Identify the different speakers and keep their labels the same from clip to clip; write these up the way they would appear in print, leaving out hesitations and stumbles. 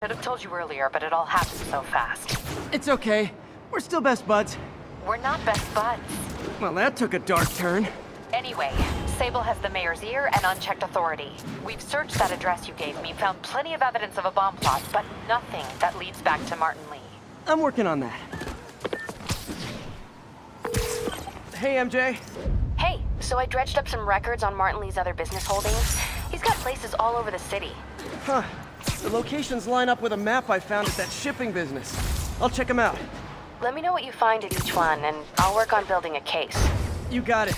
Speaker 1: Should have told you earlier, but it all happened so fast.
Speaker 2: It's okay. We're still best buds.
Speaker 1: We're not best buds.
Speaker 2: Well, that took a dark turn.
Speaker 1: Anyway, Sable has the mayor's ear and unchecked authority. We've searched that address you gave me, found plenty of evidence of a bomb plot, but nothing that leads back to Martin Lee.
Speaker 2: I'm working on that. Hey, MJ.
Speaker 1: Hey, so I dredged up some records on Martin Lee's other business holdings. He's got places all over the city.
Speaker 2: Huh. The locations line up with a map I found at that shipping business. I'll check them out.
Speaker 1: Let me know what you find at each one, and I'll work on building a case.
Speaker 2: You got it.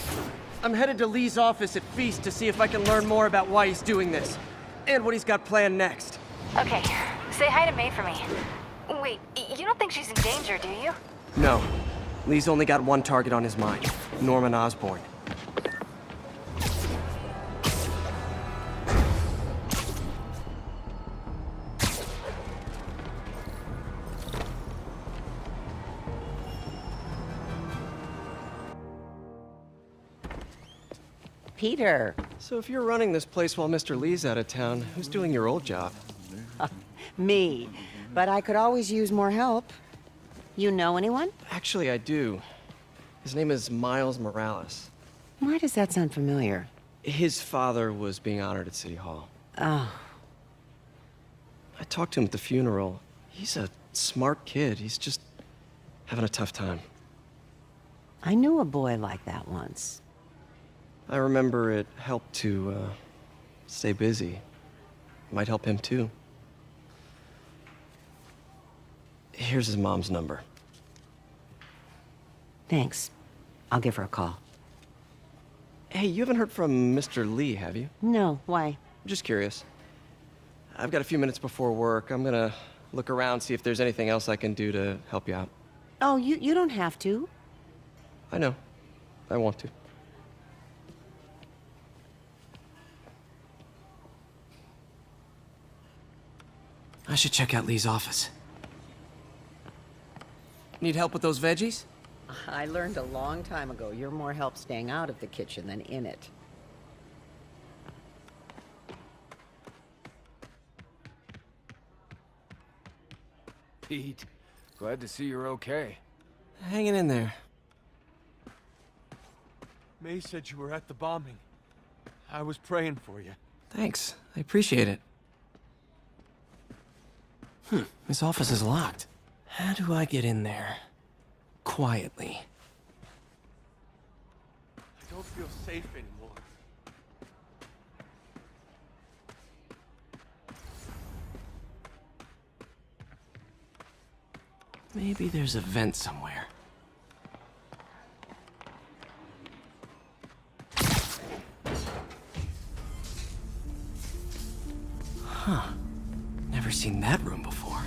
Speaker 2: I'm headed to Lee's office at Feast to see if I can learn more about why he's doing this. And what he's got planned next.
Speaker 1: Okay, say hi to May for me. Wait, you don't think she's in danger, do you?
Speaker 2: No. Lee's only got one target on his mind. Norman Osborn.
Speaker 3: Peter.
Speaker 2: So if you're running this place while Mr. Lee's out of town, who's doing your old job?
Speaker 3: Me. But I could always use more help. You know anyone?
Speaker 2: Actually, I do. His name is Miles Morales.
Speaker 3: Why does that sound familiar?
Speaker 2: His father was being honored at City Hall.
Speaker 3: Oh.
Speaker 2: I talked to him at the funeral. He's a smart kid. He's just having a tough time.
Speaker 3: I knew a boy like that once.
Speaker 2: I remember it helped to, stay busy. Might help him, too. Here's his mom's number.
Speaker 3: Thanks. I'll give her a call.
Speaker 2: Hey, you haven't heard from Mr. Lee, have you?
Speaker 3: No, why?
Speaker 2: I'm just curious. I've got a few minutes before work. I'm gonna look around, see if there's anything else I can do to help you out.
Speaker 3: Oh, you don't have to.
Speaker 2: I know. I want to. I should check out Lee's office. Need help with those veggies?
Speaker 3: I learned a long time ago you're more help staying out of the kitchen than in it.
Speaker 4: Pete, glad to see you're okay.
Speaker 2: Hanging in there.
Speaker 5: May said you were at the bombing. I was praying for you.
Speaker 2: Thanks. I appreciate it. This office is locked. How do I get in there? Quietly.
Speaker 5: I don't feel safe anymore.
Speaker 2: Maybe there's a vent somewhere. Huh. Never seen that room before.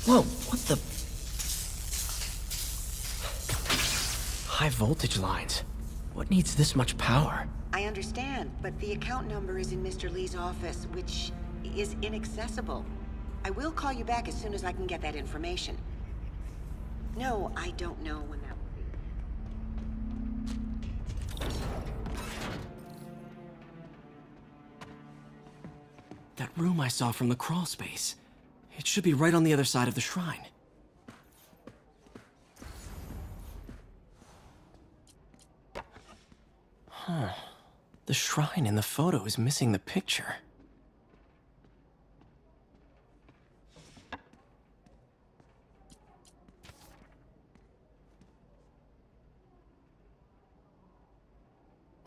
Speaker 2: Whoa, what the? High voltage lines. What needs this much power?
Speaker 3: I understand, but the account number is in Mr. Lee's office, which is inaccessible. I will call you back as soon as I can get that information. No, I don't know when that will be.
Speaker 2: That room I saw from the crawl space. It should be right on the other side of the shrine. Huh. The shrine in the photo is missing the picture.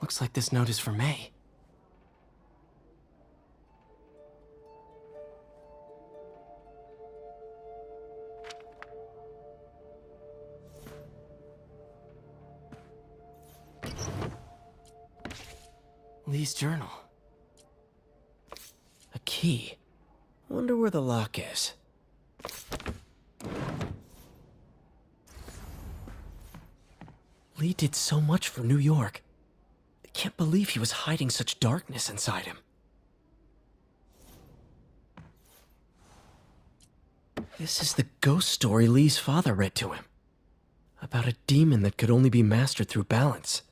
Speaker 2: Looks like this note is for May. Lee's journal. A key. Wonder where the lock is. Lee did so much for New York. I can't believe he was hiding such darkness inside him. This is the ghost story Lee's father read to him. About a demon that could only be mastered through balance.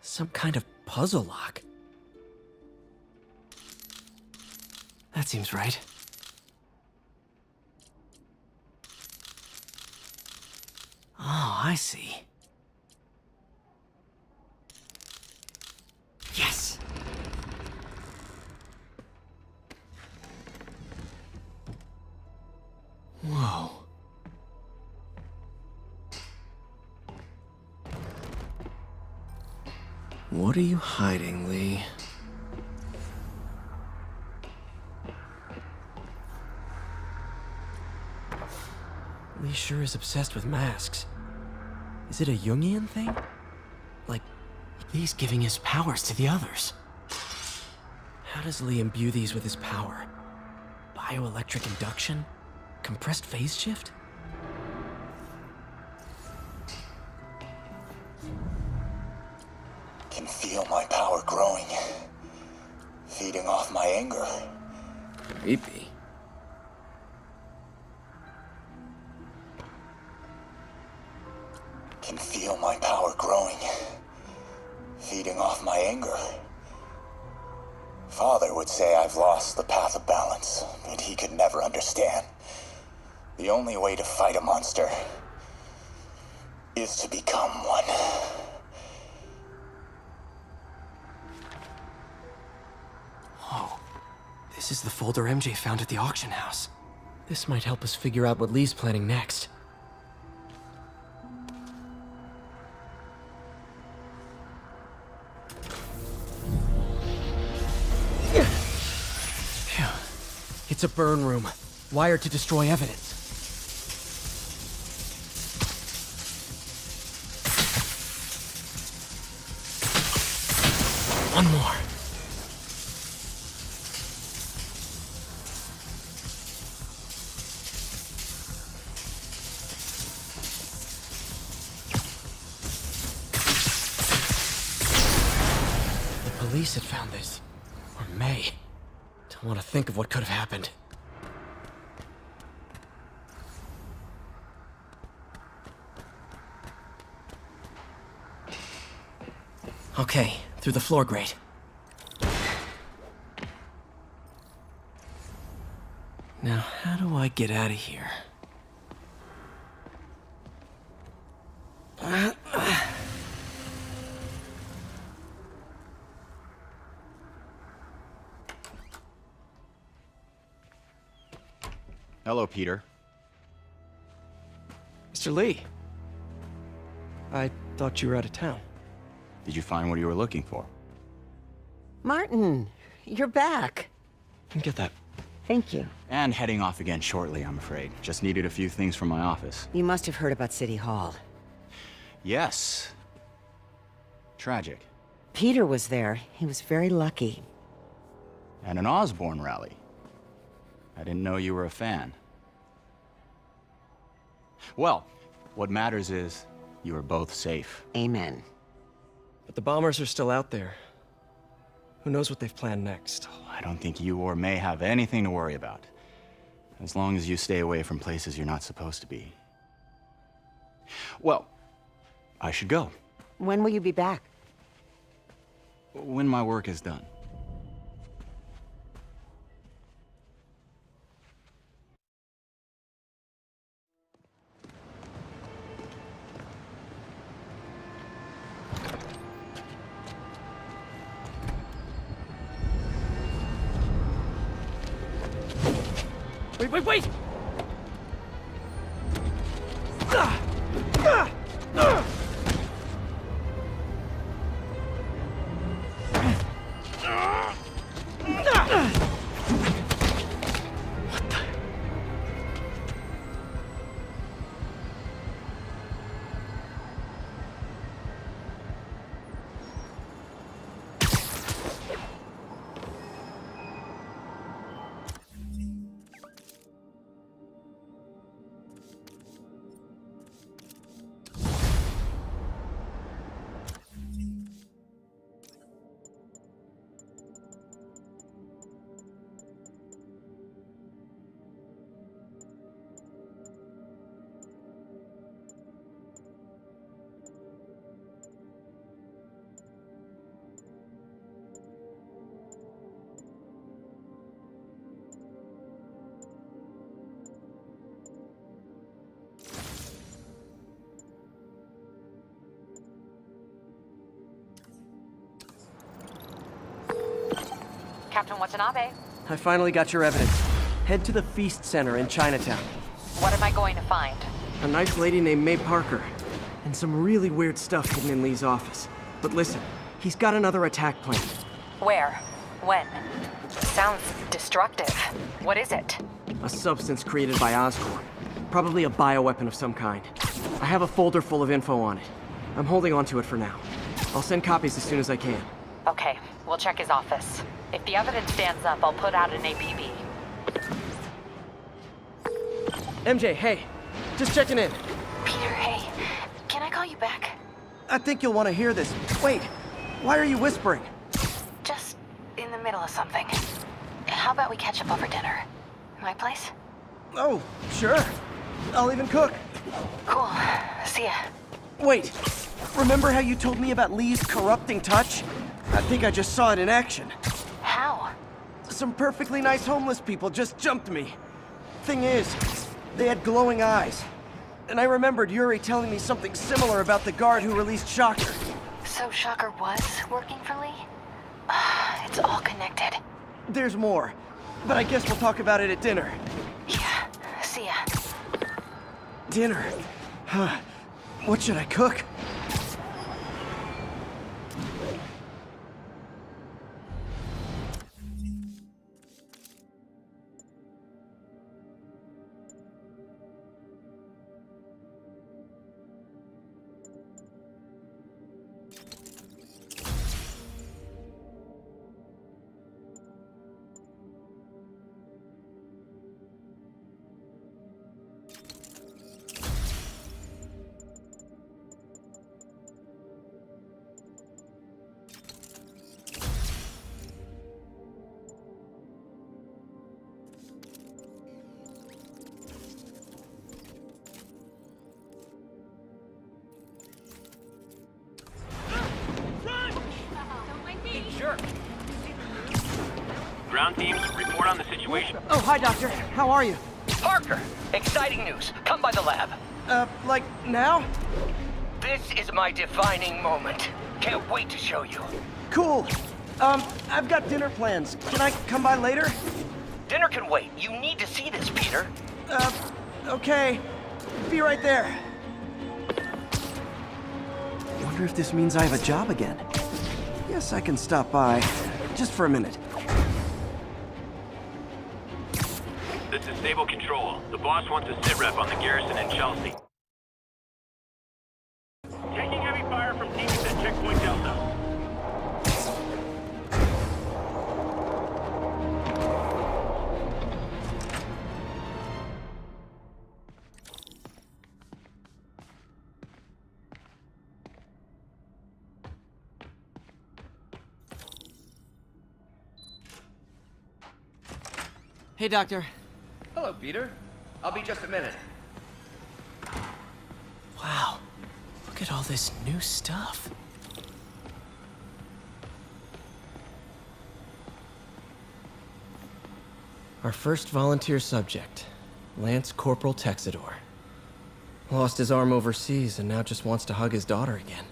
Speaker 2: Some kind of puzzle lock. That seems right. Oh, I see. Yes! Whoa. What are you hiding, Lee? Lee sure is obsessed with masks. Is it a Jungian thing? Like, he's giving his powers to the others. How does Lee imbue these with his power? Bioelectric induction? Compressed phase shift?
Speaker 6: Can feel my power growing, feeding off my anger.
Speaker 2: Creepy.
Speaker 6: Can feel my power growing, feeding off my anger. Father would say I've lost the path of balance, but he could never understand. The only way to fight a monster is to become one.
Speaker 2: Oh, this is the folder MJ found at the auction house. This might help us figure out what Lee's planning next. Phew. It's a burn room, wired to destroy evidence. One more. Police had found this. Or may. Don't want to think of what could have happened. Okay, through the floor grate. Now, how do I get out of here?
Speaker 7: Hello, Peter.
Speaker 2: Mr. Lee. I thought you were out of town.
Speaker 7: Did you find what you were looking for?
Speaker 3: Martin, you're back.
Speaker 2: Get that.
Speaker 3: Thank you.
Speaker 7: And heading off again shortly, I'm afraid. Just needed a few things from my office.
Speaker 3: You must have heard about City Hall.
Speaker 7: Yes. Tragic.
Speaker 3: Peter was there. He was very lucky.
Speaker 7: And an Osborne rally. I didn't know you were a fan. Well, what matters is you are both safe.
Speaker 3: Amen.
Speaker 2: But the bombers are still out there. Who knows what they've planned next?
Speaker 7: I don't think you or May have anything to worry about. As long as you stay away from places you're not supposed to be. Well, I should go.
Speaker 3: When will you be back?
Speaker 7: When my work is done.
Speaker 2: Wait!
Speaker 1: Captain Watanabe.
Speaker 2: I finally got your evidence. Head to the Feast Center in Chinatown.
Speaker 1: What am I going to find?
Speaker 2: A nice lady named May Parker. And some really weird stuff hidden in Lee's office. But listen, he's got another attack planned.
Speaker 1: Where? When? Sounds destructive. What is it?
Speaker 2: A substance created by Oscorp. Probably a bioweapon of some kind. I have a folder full of info on it. I'm holding on to it for now. I'll send copies as soon as I can.
Speaker 1: Okay, we'll check his office. If the evidence stands up, I'll put out an APB.
Speaker 2: MJ, hey. Just checking in.
Speaker 1: Peter, hey. Can I call you back?
Speaker 2: I think you'll want to hear this. Wait, why are you whispering?
Speaker 1: Just in the middle of something. How about we catch up over dinner? My place?
Speaker 2: Oh, sure. I'll even cook.
Speaker 1: Cool. See ya.
Speaker 2: Wait, remember how you told me about Lee's corrupting touch? I think I just saw it in action.
Speaker 1: How?
Speaker 2: Some perfectly nice homeless people just jumped me. Thing is, they had glowing eyes. And I remembered Yuri telling me something similar about the guard who released Shocker.
Speaker 1: So Shocker was working for Lee? It's all connected.
Speaker 2: There's more, but I guess we'll talk about it at dinner.
Speaker 1: Yeah, see ya.
Speaker 2: Dinner? Huh. What should I cook?
Speaker 8: Ground teams, report on the situation.
Speaker 2: Oh, hi, Doctor. How are you?
Speaker 9: Parker, exciting news. Come by the lab.
Speaker 2: Like, now?
Speaker 9: This is my defining moment. Can't wait to show you.
Speaker 2: Cool. I've got dinner plans. Can I come by later?
Speaker 9: Dinner can wait. You need to see this, Peter.
Speaker 2: Okay. Be right there. Wonder if this means I have a job again. Guess I can stop by. Just for a minute.
Speaker 8: This is Stable Control. The boss wants a sitrep on the garrison in Chelsea. Taking heavy fire from teams at Checkpoint Delta.
Speaker 2: Hey, Doctor.
Speaker 9: Hello, Peter. I'll be just a minute.
Speaker 2: Wow. Look at all this new stuff. Our first volunteer subject, Lance Corporal Texidor. Lost his arm overseas and now just wants to hug his daughter again.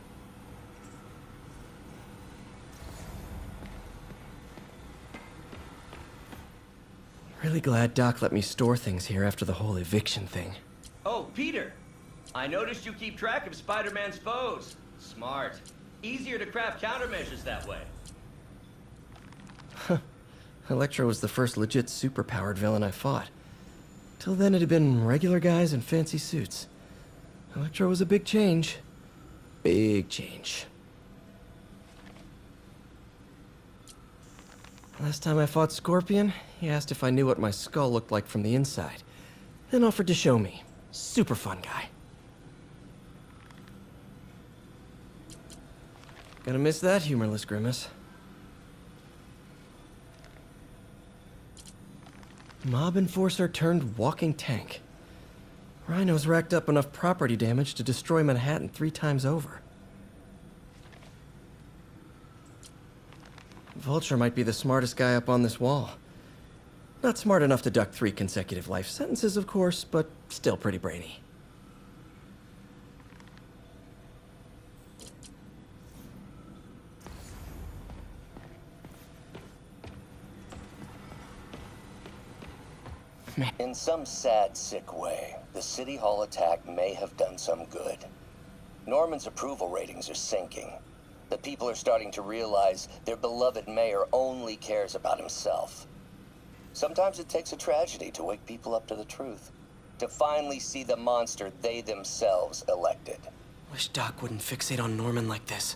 Speaker 2: Really glad Doc let me store things here after the whole eviction thing.
Speaker 9: Oh, Peter. I noticed you keep track of Spider-Man's foes. Smart. Easier to craft countermeasures that way.
Speaker 2: Electro was the first legit superpowered villain I fought. Till then it had been regular guys in fancy suits. Electro was a big change. Big change. Last time I fought Scorpion, he asked if I knew what my skull looked like from the inside. Then offered to show me. Super fun guy. Gonna miss that humorless grimace. Mob enforcer turned walking tank. Rhino's racked up enough property damage to destroy Manhattan 3 times over. Vulture might be the smartest guy up on this wall. Not smart enough to duck 3 consecutive life sentences, of course, but still pretty brainy.
Speaker 10: In some sad, sick way, the City Hall attack may have done some good. Norman's approval ratings are sinking. The people are starting to realize their beloved mayor only cares about himself. Sometimes it takes a tragedy to wake people up to the truth. To finally see the monster they themselves elected.
Speaker 2: Wish Doc wouldn't fixate on Norman like this.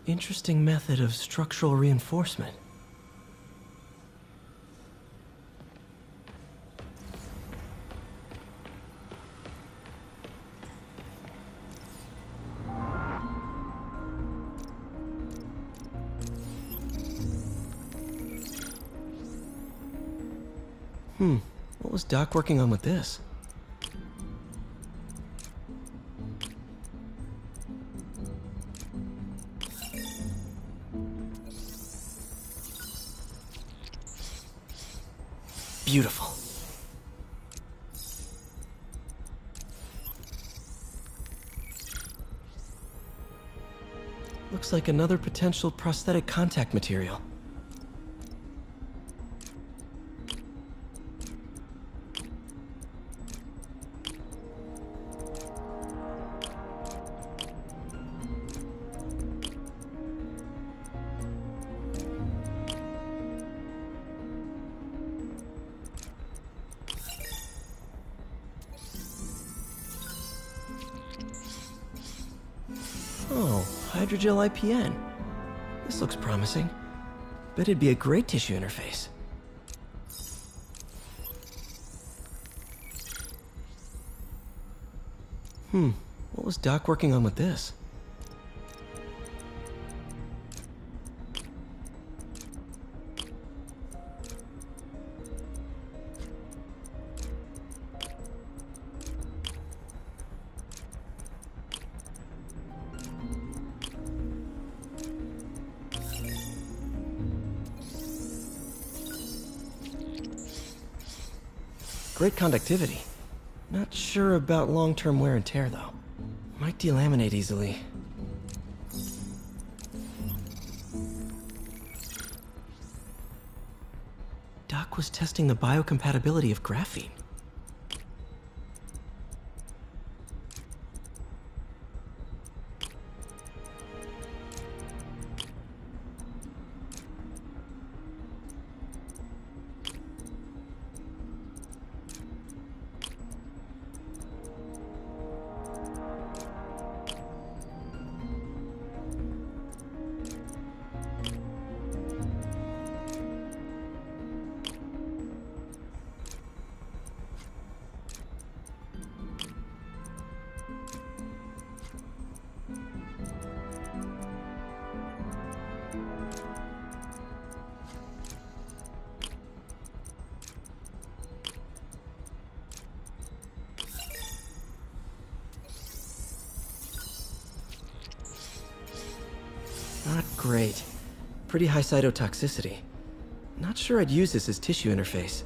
Speaker 2: Interesting method of structural reinforcement. What was Doc working on with this? Beautiful. Looks like another potential prosthetic contact material. Oh, hydrogel IPN. This looks promising. Bet it'd be a great tissue interface. What was Doc working on with this? Great conductivity. Not sure about long-term wear and tear, though. Might delaminate easily. Doc was testing the biocompatibility of graphene. Not great. Pretty high cytotoxicity. Not sure I'd use this as tissue interface.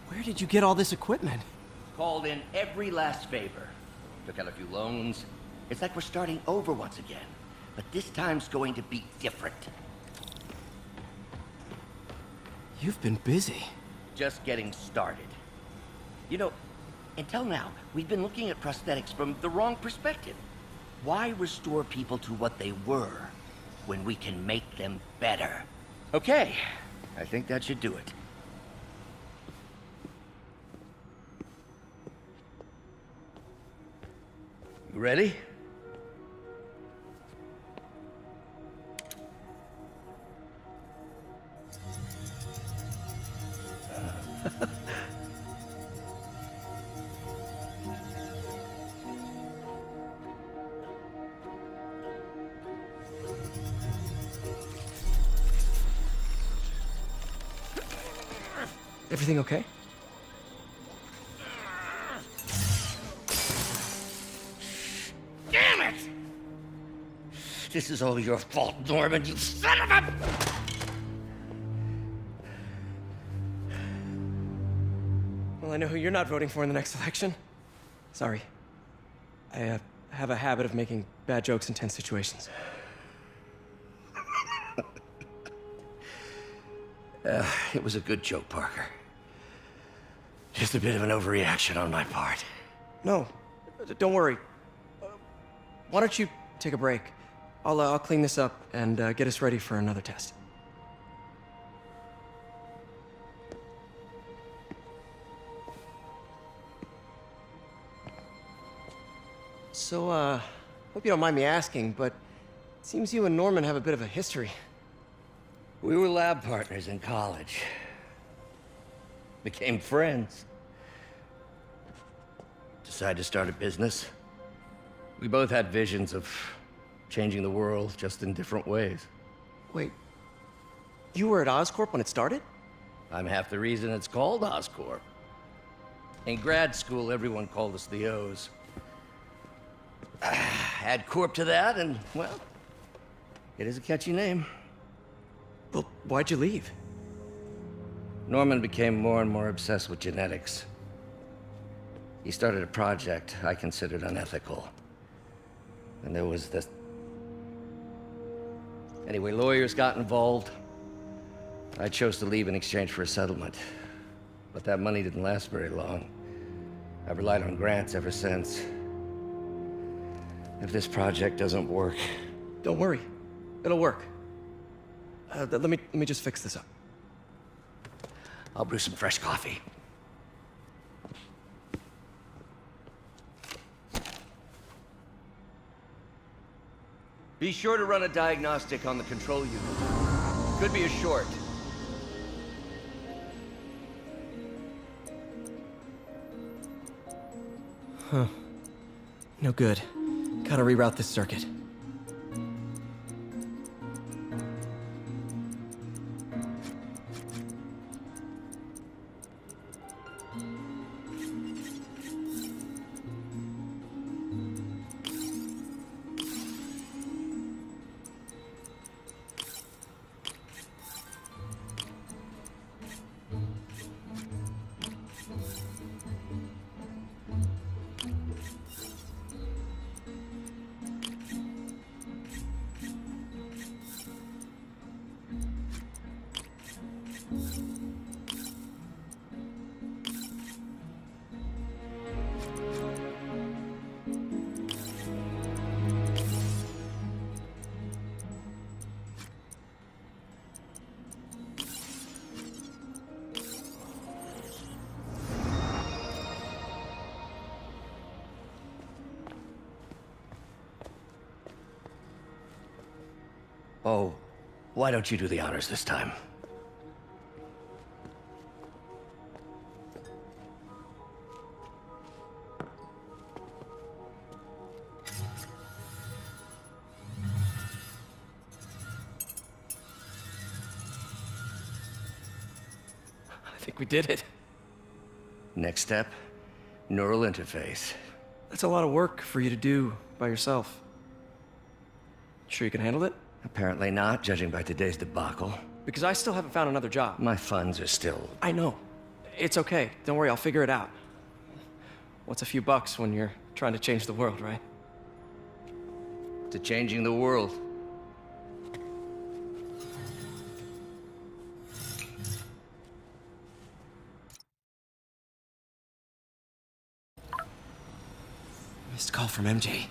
Speaker 2: Where did you get all this equipment?
Speaker 9: Called in every last favor. Took out a few loans. It's like we're starting over once again. But this time's going to be different.
Speaker 2: You've been busy.
Speaker 9: Just getting started. You know, until now, we've been looking at prosthetics from the wrong perspective. Why restore people to what they were when we can make them better? Okay, I think that should do it. You ready?
Speaker 2: Everything okay?
Speaker 9: Damn it! This is all your fault, Norman, you son of a...
Speaker 2: Well, I know who you're not voting for in the next election. Sorry. I have a habit of making bad jokes in tense situations.
Speaker 9: It was a good joke, Parker. Just a bit of an overreaction on my part.
Speaker 2: No, don't worry. Why don't you take a break? I'll clean this up and get us ready for another test. So, hope you don't mind me asking, but it seems you and Norman have a bit of a history.
Speaker 9: We were lab partners in college. Became friends. Decided to start a business. We both had visions of changing the world, just in different ways.
Speaker 2: Wait, you were at Oscorp when it started?
Speaker 9: I'm half the reason it's called Oscorp. In grad school, everyone called us the O's. Add Corp to that, and, well, it is a catchy name.
Speaker 2: Well, why'd you leave?
Speaker 9: Norman became more and more obsessed with genetics. He started a project I considered unethical. And there was this... Anyway, lawyers got involved. I chose to leave in exchange for a settlement. But that money didn't last very long. I've relied on grants ever since. If this project doesn't work...
Speaker 2: Don't worry. It'll work. Let me just fix this up.
Speaker 9: I'll brew some fresh coffee. Be sure to run a diagnostic on the control unit. Could be a short.
Speaker 2: Huh. No good. Gotta reroute this circuit.
Speaker 9: Oh, why don't you do the honors this time?
Speaker 2: I think we did it.
Speaker 9: Next step, neural interface.
Speaker 2: That's a lot of work for you to do by yourself. Sure you can handle it?
Speaker 9: Apparently not, judging by today's debacle.
Speaker 2: Because I still haven't found another job.
Speaker 9: My funds are still...
Speaker 2: I know. It's okay. Don't worry, I'll figure it out. What's a few bucks when you're trying to change the world, right?
Speaker 9: To changing the world.
Speaker 2: Missed call from MJ.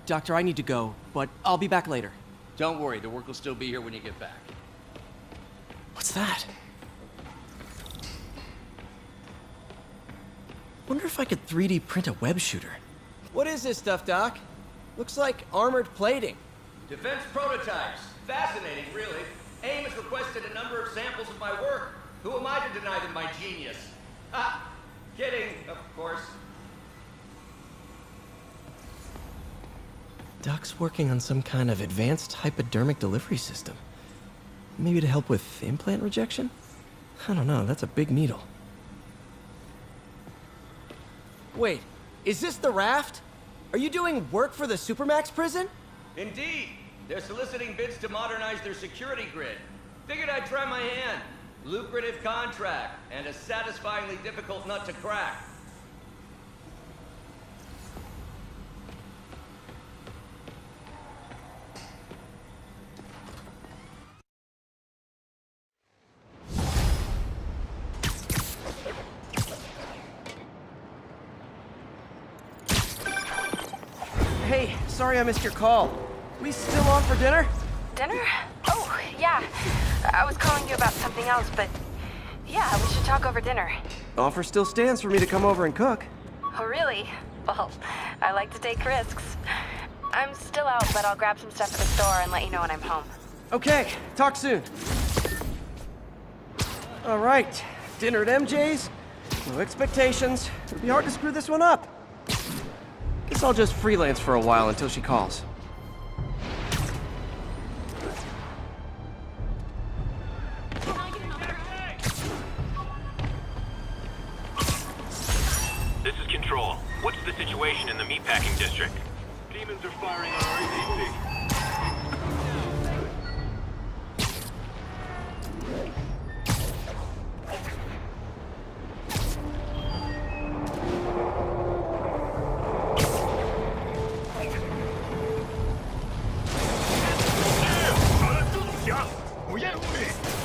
Speaker 2: Doctor, I need to go, but I'll be back later.
Speaker 11: Don't worry, the work will still be here when you get back.
Speaker 2: What's that? Wonder if I could 3D print a web shooter. What is this stuff, Doc? Looks like armored plating.
Speaker 11: Defense prototypes. Fascinating, really. AIM has requested a number of samples of my work. Who am I to deny them my genius? Ah, kidding, of course.
Speaker 2: Doc's working on some kind of advanced hypodermic delivery system. Maybe to help with implant rejection? I don't know, that's a big needle. Wait, is this the raft? Are you doing work for the Supermax prison?
Speaker 11: Indeed. They're soliciting bids to modernize their security grid. Figured I'd try my hand. Lucrative contract, and a satisfyingly difficult nut to crack.
Speaker 12: sorry I missed your call. We still on for dinner?
Speaker 1: Dinner? Oh, yeah. I was calling you about something else, but yeah, we should talk over dinner.
Speaker 12: Offer still stands for me to come over and cook.
Speaker 1: Oh, really? Well, I like to take risks. I'm still out, but I'll grab some stuff at the store and let you know when I'm home.
Speaker 12: Okay, talk soon. All right, dinner at MJ's. No expectations. It'll be hard to screw this one up. Guess I'll just freelance for a while until she calls.
Speaker 8: This is Control. What's the situation in the meatpacking district?
Speaker 13: Demons are firing on our ADC.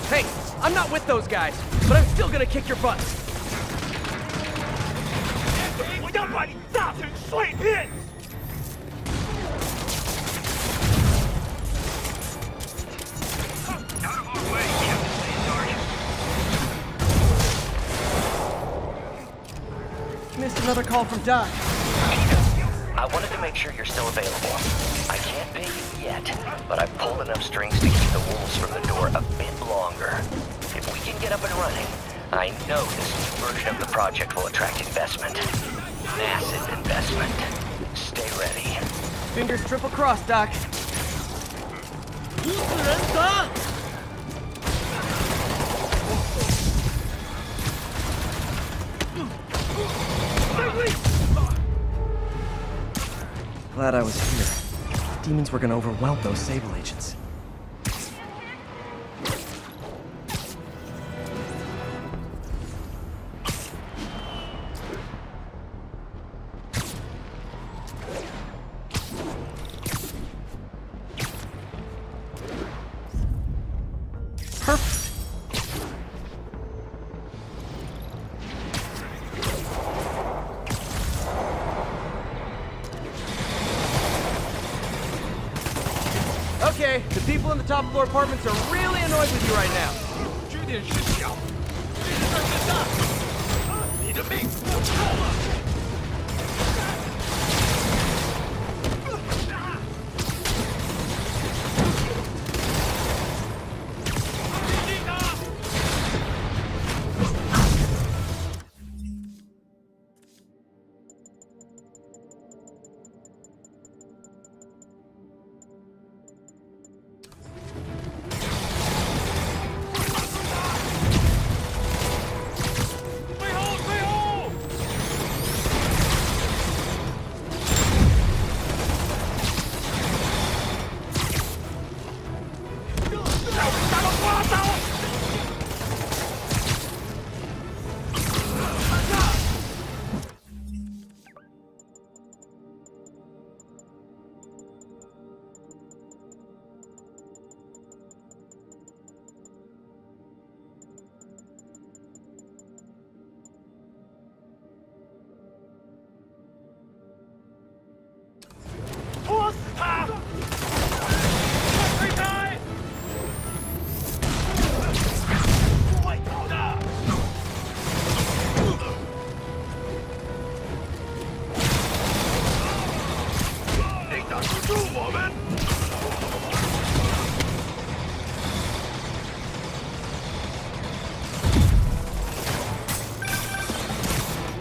Speaker 12: Hey, I'm not with those guys, but I'm still gonna kick your butts. Missed another call from Doc.
Speaker 10: I wanted to make sure you're still available. I can't pay you yet, but I've pulled enough strings to keep the wolves from the door a bit longer. If we can get up and running, I know this new version of the project will attract investment. Massive investment. Stay ready.
Speaker 12: Fingers triple crossed, Doc. Glad I was here. Demons were gonna overwhelm those Sable agents. Perfect. Okay, the people in the top floor apartments are really annoyed with you right now.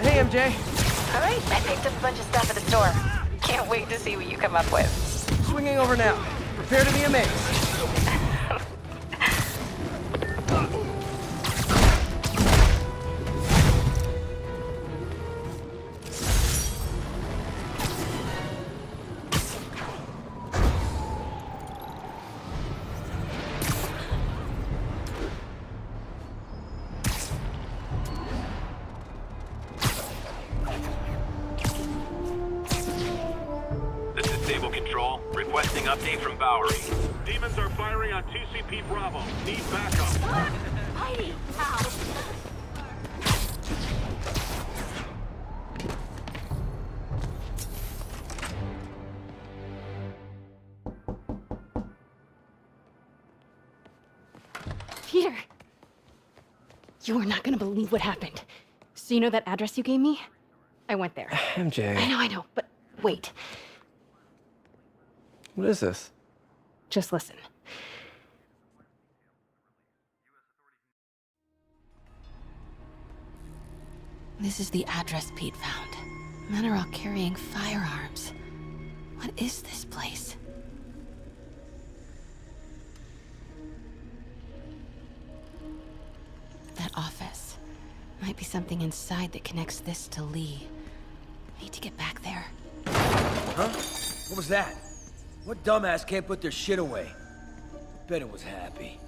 Speaker 12: Hey, MJ.
Speaker 1: All right, I picked up a bunch of stuff at the store. Can't wait to see what you come up with.
Speaker 12: Swinging over now. Prepare to be amazed.
Speaker 8: Control, requesting update from Bowery.
Speaker 13: Demons are firing on TCP Bravo. Need backup.
Speaker 1: Heidi, now.
Speaker 14: Peter! You are not gonna believe what happened. So you know that address you gave me? I went there.
Speaker 12: MJ.
Speaker 14: I know, but wait.
Speaker 12: What is this?
Speaker 14: Just listen. This is the address Pete found. Men are all carrying firearms. What is this place? That office. Might be something inside that connects this to Lee. Need to get back there.
Speaker 15: Huh? What was that? What dumbass can't put their shit away? Bet it was Happy.